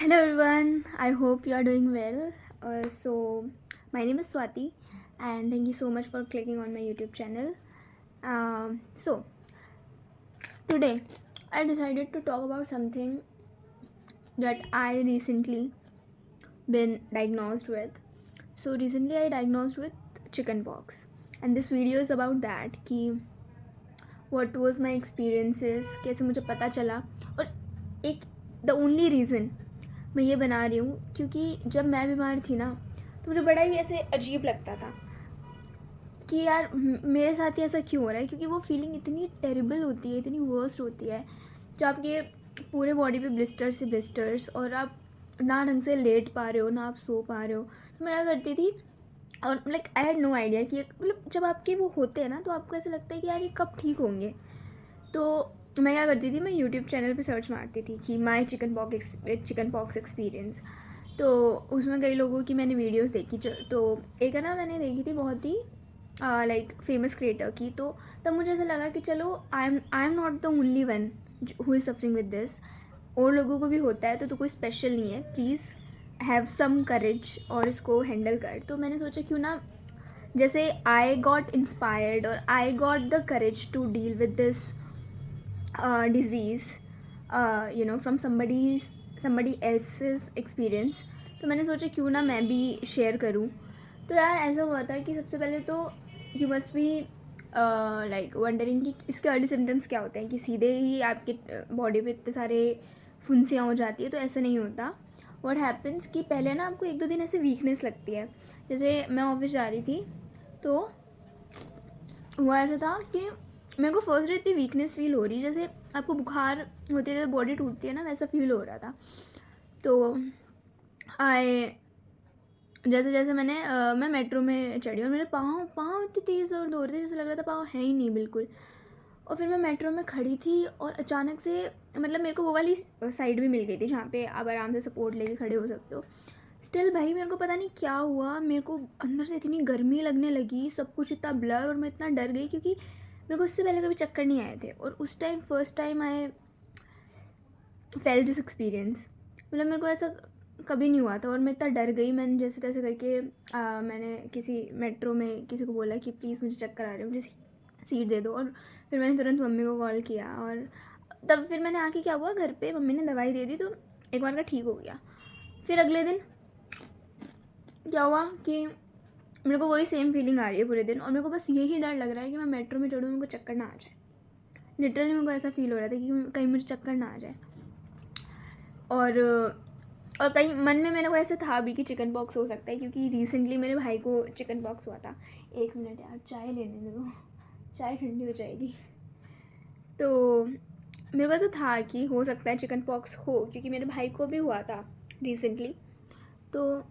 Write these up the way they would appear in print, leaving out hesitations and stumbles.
Hello everyone, I hope you are doing well. My name is Swati, and thank you so much for clicking on my YouTube channel. Today I decided to talk about something that I recently been diagnosed with. So, recently I diagnosed with chickenpox, and this video is about that. कि what was my experiences, कैसे मुझे पता चला, और एक the only reason मैं ये बना रही हूँ क्योंकि जब मैं बीमार थी ना तो मुझे बड़ा ही ऐसे अजीब लगता था कि यार मेरे साथ ही ऐसा क्यों हो रहा है, क्योंकि वो फीलिंग इतनी टेरिबल होती है, इतनी वर्स्ट होती है, जो आपके पूरे बॉडी पे ब्लिस्टर्स से ब्लिस्टर्स, और आप ना ढंग से लेट पा रहे हो ना आप सो पा रहे हो। तो मैं क्या करती थी, और like I had no idea कि मतलब जब आपके वो होते हैं ना तो आपको ऐसा लगता है कि यार ये कब ठीक होंगे। तो मैं क्या करती थी, मैं यूट्यूब चैनल पे सर्च मारती थी कि माई चिकन पॉक्स एक्सपीरियंस। तो उसमें कई लोगों की मैंने वीडियोस देखी, तो एक है ना मैंने देखी थी बहुत ही लाइक फेमस क्रिएटर की। तो तब मुझे ऐसा लगा कि चलो I am not the only one who is suffering with this, और लोगों को भी होता है तो कोई स्पेशल नहीं है। प्लीज़ हैव सम करेज और इसको हैंडल कर। तो मैंने सोचा क्यों ना, जैसे आई गॉट इंस्पायर्ड और I got the courage to deal with this disease, from somebody else's experience। तो मैंने सोचा क्यों ना मैं भी शेयर करूँ। तो यार ऐसा हुआ था कि सबसे पहले तो you must be like wondering कि इसके अर्ली सिम्टम्स क्या होते हैं, कि सीधे ही आपके बॉडी पे इतने सारे फुंसियाँ हो जाती है। तो ऐसा नहीं होता। व्हाट हैपन्स कि पहले ना आपको 1-2 दिन ऐसे वीकनेस लगती है। जैसे मैं ऑफिस जा रही थी तो हुआ ऐसा था कि मेरे को फर्स्ट डे इतनी वीकनेस फील हो रही, जैसे आपको बुखार होती है तो बॉडी टूटती है ना, वैसा फील हो रहा था। तो आए जैसे जैसे मैं मेट्रो में चढ़ी और मेरे पाँव पाँव इतनी तेज़ दर्द हो रहे थे, जैसे लग रहा था पाँव है ही नहीं बिल्कुल। और फिर मैं मेट्रो में खड़ी थी और अचानक से मतलब मेरे को वो वाली साइड भी मिल गई थी जहाँ पे आप आराम से सपोर्ट लेके खड़े हो सकते हो। स्टिल भाई मेरे को पता नहीं क्या हुआ, मेरे को अंदर से इतनी गर्मी लगने लगी, सब कुछ इतना ब्लर, और मैं इतना डर गई क्योंकि मेरे को इससे पहले कभी चक्कर नहीं आए थे। और उस time first time I fail this experience, मतलब मेरे को ऐसा कभी नहीं हुआ था। और मैं इतना डर गई, मैंने जैसे तैसे करके मैंने किसी मेट्रो में किसी को बोला कि प्लीज़ मुझे चक्कर आ रहे हो, मुझे सीट दे दो। और फिर मैंने तुरंत मम्मी को कॉल किया, और तब फिर मैंने आके क्या हुआ, घर पे मम्मी ने दवाई दे दी तो एक बार का ठीक हो गया। फिर अगले दिन क्या हुआ कि मेरे को वही सेम फीलिंग आ रही है पूरे दिन, और मेरे को बस यही डर लग रहा है कि मैं मेट्रो में चढ़ूँ मेरे को चक्कर ना आ जाए। लिटरली मेरे को ऐसा फील हो रहा था कि कहीं मुझे चक्कर ना आ जाए। और कहीं मन में मेरे को ऐसे था भी कि चिकन पॉक्स हो सकता है, क्योंकि रिसेंटली मेरे भाई को चिकन पॉक्स हुआ था। 1 मिनट यार, चाय लेने दो, चाय ठंडी हो जाएगी। तो मेरे को ऐसा था कि हो सकता है चिकन पॉक्स हो, क्योंकि मेरे भाई को भी हुआ था रिसेंटली। तो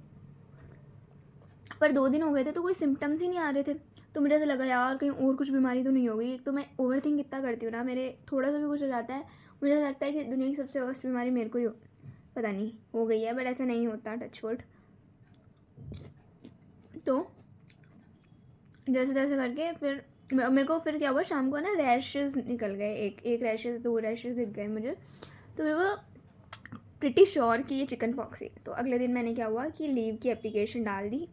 पर 2 दिन हो गए थे तो कोई सिम्टम्स ही नहीं आ रहे थे। तो मुझे ऐसा लगा यार कहीं और कुछ बीमारी तो नहीं हो गई। एक तो मैं ओवर थिंक इतना करती हूँ ना, मेरे थोड़ा सा भी कुछ हो जाता है मुझे ऐसा लगता है कि दुनिया की सबसे वर्स्ट बीमारी मेरे को ही पता नहीं हो गई है, बट ऐसा नहीं होता, टच वुड। तो जैसे तैसे करके फिर मेरे को फिर क्या हुआ, शाम को ना रैशेज़ निकल गए, एक रैशेज़ 2 रैशेज़ दिख गए मुझे। तो वे वो प्रिटी श्योर कि ये चिकन पॉक्स है। तो अगले दिन मैंने क्या हुआ कि लीव की एप्लीकेशन डाल दी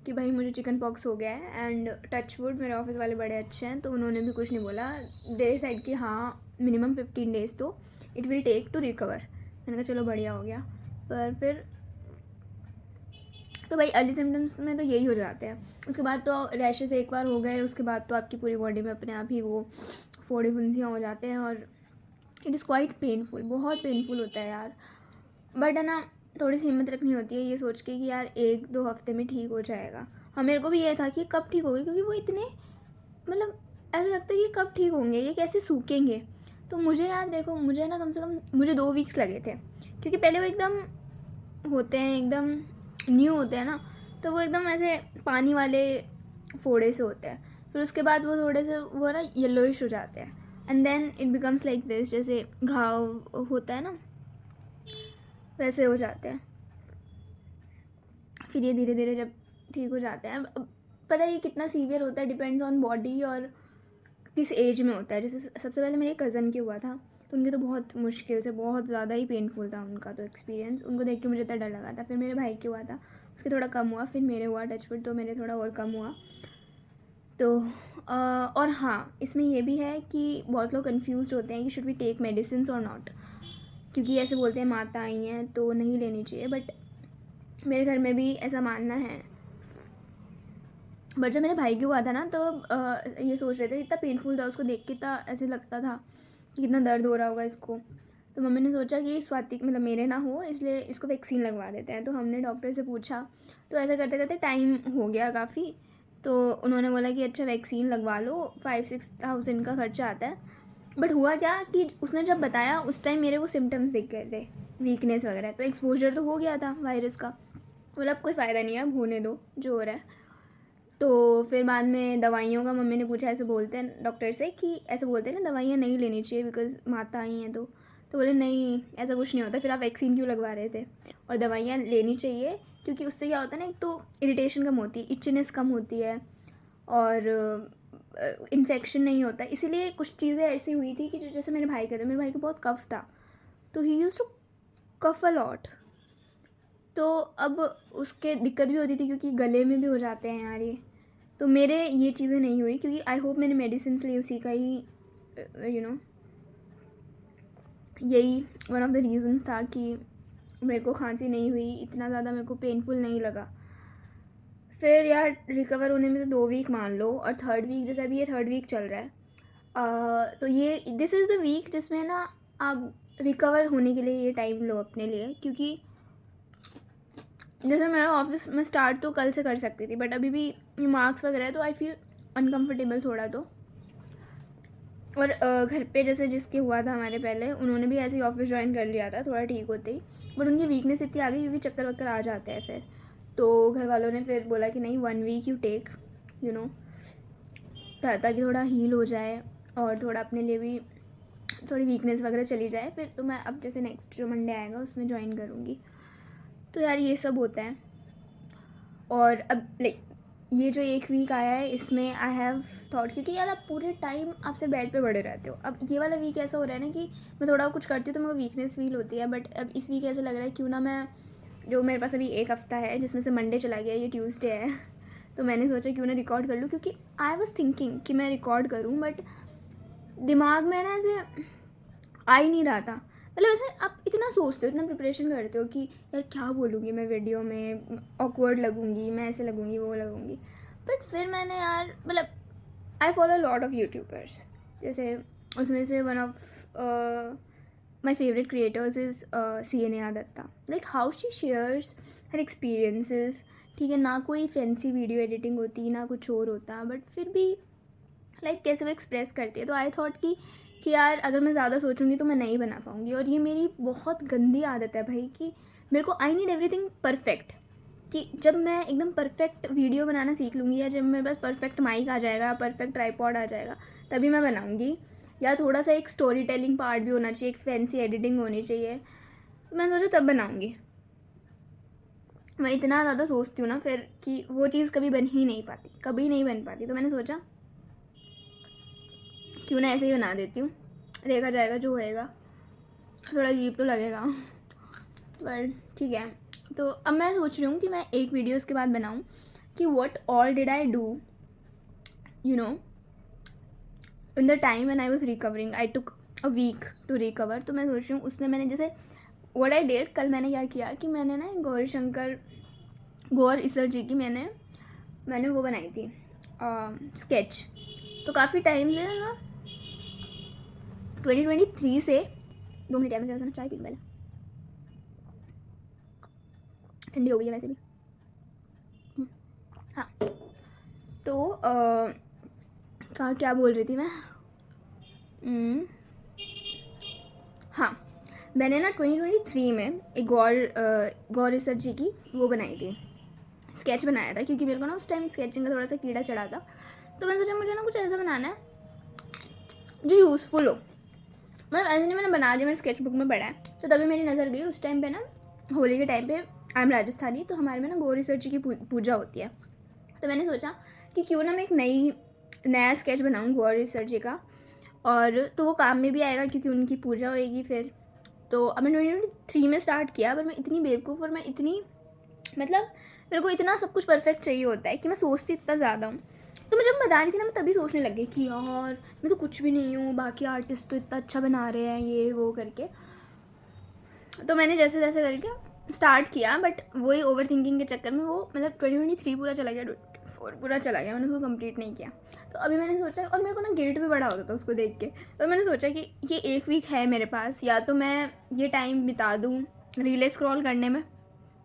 कि भाई मुझे चिकन पॉक्स हो गया है। एंड टच वुड मेरे ऑफिस वाले बड़े अच्छे हैं, तो उन्होंने भी कुछ नहीं बोला। दे साइड कि हाँ मिनिमम 15 डेज़ तो it will take to recover. मैंने कहा चलो बढ़िया हो गया। पर फिर तो भाई अर्ली सिम्टम्स में तो यही हो जाते हैं। उसके बाद तो रैशेस एक बार हो गए, उसके बाद तो आपकी पूरी बॉडी में अपने आप ही वो फोड़े फुंसियाँ हो जाते हैं, और इट इज़ क्वाइट पेनफुल, बहुत पेनफुल होता है यार। बट है ना, थोड़ी सी हिम्मत रखनी होती है ये सोच के कि यार 1-2 हफ्ते में ठीक हो जाएगा। हाँ मेरे को भी ये था कि कब ठीक होगी, क्योंकि वो इतने मतलब ऐसा लगता है कि कब ठीक होंगे, ये कैसे सूखेंगे। तो मुझे यार देखो, मुझे ना कम से कम मुझे 2 वीक्स लगे थे, क्योंकि पहले वो एकदम होते हैं, एकदम न्यू होते हैं ना, तो वो एकदम ऐसे पानी वाले फोड़े से होते हैं। फिर उसके बाद वो थोड़े से वो ना येलोइश हो जाते हैं, and then it becomes like this, जैसे घाव होता है ना वैसे हो जाते हैं। फिर ये धीरे धीरे जब ठीक हो जाते हैं, अब पता है ये कितना सीवियर होता है डिपेंड्स ऑन बॉडी और किस एज में होता है। जैसे सबसे पहले मेरे कज़न के हुआ था, तो उनके तो बहुत मुश्किल से, बहुत ज़्यादा ही पेनफुल था उनका तो एक्सपीरियंस। उनको देख के मुझे इतना डर लगा था। फिर मेरे भाई के हुआ था, उसके थोड़ा कम हुआ, फिर मेरे हुआ टचवुड, तो मेरे थोड़ा और कम हुआ। तो और हाँ, इसमें ये भी है कि बहुत लोग कंफ्यूज्ड होते हैं कि शुड वी टेक मेडिसिन और नॉट, क्योंकि ऐसे बोलते हैं माता आई हैं तो नहीं लेनी चाहिए, बट मेरे घर में भी ऐसा मानना है। बट जब मेरे भाई को हुआ था ना, तो ये सोच रहे थे, इतना पेनफुल था, उसको देख के इतना ऐसे लगता था कि कितना दर्द हो रहा होगा इसको। तो मम्मी ने सोचा कि स्वाति मतलब मेरे ना हो, इसलिए इसको वैक्सीन लगवा देते हैं। तो हमने डॉक्टर से पूछा, तो ऐसा करते करते टाइम हो गया काफ़ी। तो उन्होंने बोला कि अच्छा वैक्सीन लगवा लो, 5-6 थाउजेंड का खर्चा आता है। बट हुआ क्या कि उसने जब बताया उस टाइम मेरे वो सिम्टम्स दिख गए थे, वीकनेस वगैरह, तो एक्सपोजर तो हो गया था वायरस का। बोला अब कोई फ़ायदा नहीं है, अब होने दो जो हो रहा है। तो फिर बाद में दवाइयों का मम्मी ने पूछा, ऐसे बोलते हैं डॉक्टर से कि ऐसे बोलते हैं ना दवाइयाँ नहीं लेनी चाहिए बिकॉज माता आई हैं। तो बोले नहीं ऐसा कुछ नहीं होता, फिर आप वैक्सीन क्यों लगवा रहे थे, और दवाइयाँ लेनी चाहिए क्योंकि उससे क्या होता है ना, एक तो इरिटेशन कम होती है, इचनेस कम होती है, और इन्फेक्शन नहीं होता। इसीलिए कुछ चीज़ें ऐसी हुई थी कि जो जैसे मेरे भाई का था, मेरे भाई को बहुत कफ था, तो he use to cough a lot. तो अब उसके दिक्कत भी होती थी क्योंकि गले में भी हो जाते हैं यार ये। तो मेरे ये चीज़ें नहीं हुई क्योंकि आई होप मैंने मेडिसिन ली उसी का ही, यही वन ऑफ द रीज़न्स था कि मेरे को खांसी नहीं हुई, इतना ज़्यादा मेरे को पेनफुल नहीं लगा। फिर यार रिकवर होने में तो 2 वीक मान लो, और 3rd वीक जैसे अभी ये 3rd वीक चल रहा है, तो ये दिस इज़ द वीक जिसमें ना आप रिकवर होने के लिए ये टाइम लो अपने लिए। क्योंकि जैसे मेरा ऑफिस में स्टार्ट तो कल से कर सकती थी, बट अभी भी मार्क्स वगैरह है तो आई फील अनकम्फर्टेबल थोड़ा। तो और घर पे जैसे जिसके हुआ था हमारे पहले, उन्होंने भी ऐसे ही ऑफिस ज्वाइन कर लिया था थोड़ा ठीक होते ही, बट उनकी वीकनेस इतनी आ गई क्योंकि चक्कर वक्कर आ जाते हैं फिर। तो घर वालों ने फिर बोला कि नहीं 1 week you take, you know, ताकि थोड़ा हील हो जाए और थोड़ा अपने लिए भी थोड़ी वीकनेस वगैरह चली जाए। फिर तो मैं अब जैसे नेक्स्ट जो मंडे आएगा उसमें ज्वाइन करूँगी। तो यार ये सब होता है। और अब लाइक ये जो 1 वीक आया है इसमें आई हैव थॉट, क्योंकि यार आप पूरे टाइम आप सिर्फ बेड पे पड़े रहते हो। अब ये वाला वीक ऐसा हो रहा है ना कि मैं थोड़ा कुछ करती हूँ तो मेरे को वीकनेस फील होती है, बट अब इस वीक ऐसा लग रहा है क्यों ना मैं, जो मेरे पास अभी 1 हफ़्ता है जिसमें से मंडे चला गया, ये ट्यूसडे है, तो मैंने सोचा क्यों ना रिकॉर्ड कर लूँ। क्योंकि आई वॉज थिंकिंग कि मैं रिकॉर्ड करूँ, बट दिमाग में ना ऐसे आ ही नहीं रहा था। मतलब ऐसे आप इतना सोचते हो, इतना प्रिपरेशन करते हो कि यार क्या बोलूँगी मैं वीडियो में, ऑकवर्ड लगूँगी, मैं ऐसे लगूँगी वो लगूँगी। बट फिर मैंने यार मतलब I follow lot of YouTubers, जैसे उसमें से one of my favourite creators is CNA Datta. Like how she shares her experiences. ठीक है ना, कोई फैंसी वीडियो एडिटिंग होती ना कुछ और होता, बट फिर भी लाइक कैसे वो एक्सप्रेस करती है। तो आई थॉट कि यार अगर मैं ज़्यादा सोचूंगी तो मैं नहीं बना पाऊँगी। और ये मेरी बहुत गंदी आदत है भाई कि मेरे को आई नीड एवरीथिंग परफेक्ट, कि जब मैं एकदम परफेक्ट वीडियो बनाना सीख लूँगी, या जब मेरे पास परफेक्ट माइक आ जाएगा, परफेक्ट ट्राइपॉड आ जाएगा, तभी मैं बनाऊँगी। या थोड़ा सा एक स्टोरी टेलिंग पार्ट भी होना चाहिए, एक फैंसी एडिटिंग होनी चाहिए, तो मैंने सोचा तब बनाऊँगी। मैं इतना ज़्यादा सोचती हूँ ना फिर कि वो चीज़ कभी बन ही नहीं पाती, कभी नहीं बन पाती। तो मैंने सोचा क्यों ना ऐसे ही बना देती हूँ, देखा जाएगा जो होएगा। थोड़ा अजीब तो लगेगा पर ठीक है। तो अब मैं सोच रही हूँ कि मैं एक वीडियो इसके बाद बनाऊँ कि what all did I do, you know, in the time when I was recovering. I took a week to recover. तो मैं सोच रही हूँ उसमें मैंने जैसे व्हाट आई डिड, कल मैंने क्या किया कि मैंने ना गौर ईसर जी की मैंने वो बनाई थी स्केच। तो काफ़ी टाइम से ना 2023 से 2 मिनट टाइम से ना चाय पी पहले, ठंडी हो गई है वैसे भी। हाँ तो क्या बोल रही थी मैं, हाँ मैंने ना 2023 में एक गौर रिसर्च जी की वो बनाई थी, स्केच बनाया था। क्योंकि मेरे को ना उस टाइम स्केचिंग का थोड़ा सा कीड़ा चढ़ा था, तो मैंने सोचा मुझे ना कुछ ऐसा बनाना है जो यूज़फुल हो। मतलब ऐसे नहीं मैंने बना दिया, मेरे स्केच बुक में पड़ा है। तो तभी मेरी नज़र गई उस टाइम पे ना, होली के टाइम पे, आई एम राजस्थानी, तो हमारे में ना गौर रिसर्च जी की पूजा होती है। तो मैंने सोचा कि क्यों ना मैं एक नया स्केच बनाऊँ गौर रिसर्च जी का, और तो वो काम में भी आएगा क्योंकि उनकी पूजा होएगी फिर। तो अब मैंने 2023 में स्टार्ट किया, पर मैं इतनी बेवकूफ़ और मैं इतनी मतलब मेरे को इतना सब कुछ परफेक्ट चाहिए होता है कि मैं सोचती इतना ज़्यादा हूँ। तो मैं जब बता रही थी ना, मैं तभी सोचने लग गई कि यार मैं तो कुछ भी नहीं हूँ, बाकी आर्टिस्ट तो इतना अच्छा बना रहे हैं ये वो करके। तो मैंने जैसे जैसे करके स्टार्ट किया, बट वही ओवर थिंकिंग के चक्कर में वो मतलब 2023 पूरा चला गया, 2024 पूरा चला गया, मैंने उसको कंप्लीट नहीं किया। तो अभी मैंने सोचा, और मेरे को ना गिल्ट भी बड़ा होता था उसको देख के, तो मैंने सोचा कि ये 1 वीक है मेरे पास, या तो मैं ये टाइम बिता दूँ रीलें स्क्रॉल करने में।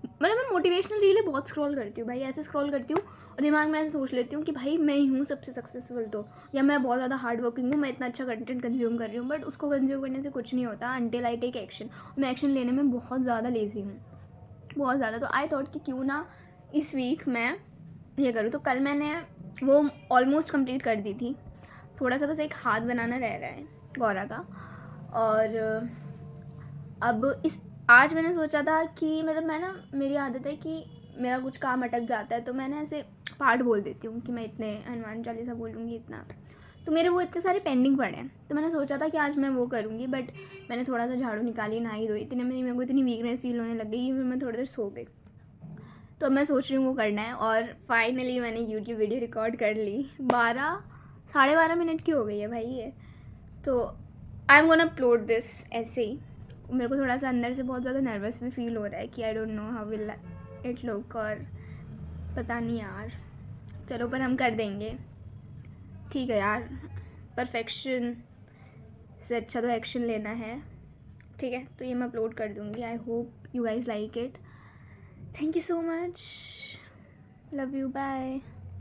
मतलब मैं मोटिवेशनल रीलें बहुत स्क्रॉल करती हूँ भाई, ऐसे स्क्रॉल करती हूँ और दिमाग में ऐसे सोच लेती हूँ कि भाई मैं ही हूँ सबसे सक्सेसफुल, तो या मैं बहुत ज़्यादा हार्ड वर्किंग हूँ, मैं इतना अच्छा कंटेंट कंज्यूम कर रही हूँ। बट उसको कंज्यूम करने से कुछ नहीं होता अनटिल आई टेक एक्शन। मैं एक्शन लेने में बहुत ज़्यादा लेज़ी हूँ, बहुत ज़्यादा। तो आई थॉट कि क्यों ना इस वीक मैं ये करूँ। तो कल मैंने वो ऑलमोस्ट कंप्लीट कर दी थी, थोड़ा सा बस एक हाथ बनाना रह रहा है गौरा का। और अब आज मैंने सोचा था कि मतलब मैं ना, मेरी आदत है कि मेरा कुछ काम अटक जाता है तो मैं ना ऐसे पाठ बोल देती हूँ कि मैं इतने हनुमान चालीसा बोलूँगी इतना। तो मेरे वो इतने सारे पेंडिंग पड़े हैं, तो मैंने सोचा था कि आज मैं वो करूँगी। बट मैंने थोड़ा सा झाड़ू निकाली, नहाई धोई, इतने में मेरे को इतनी वीकनेस फील होने लग गई कि फिर मैं थोड़ी देर सो गई। तो अब मैं सोच रही हूँ वो करना है। और फाइनली मैंने यूट्यूब वीडियो रिकॉर्ड कर ली, 12-12.5 मिनट की हो गई है भाई ये। तो I am gonna upload this ऐसे ही। मेरे को थोड़ा सा अंदर से बहुत ज़्यादा नर्वस भी फील हो रहा है कि I don't know how will it look, और पता नहीं यार, चलो पर हम कर देंगे। ठीक है यार, परफेक्शन से अच्छा तो एक्शन लेना है। ठीक है, तो ये मैं अपलोड कर दूँगी। I hope you guys like it. Thank you so much, love you, bye.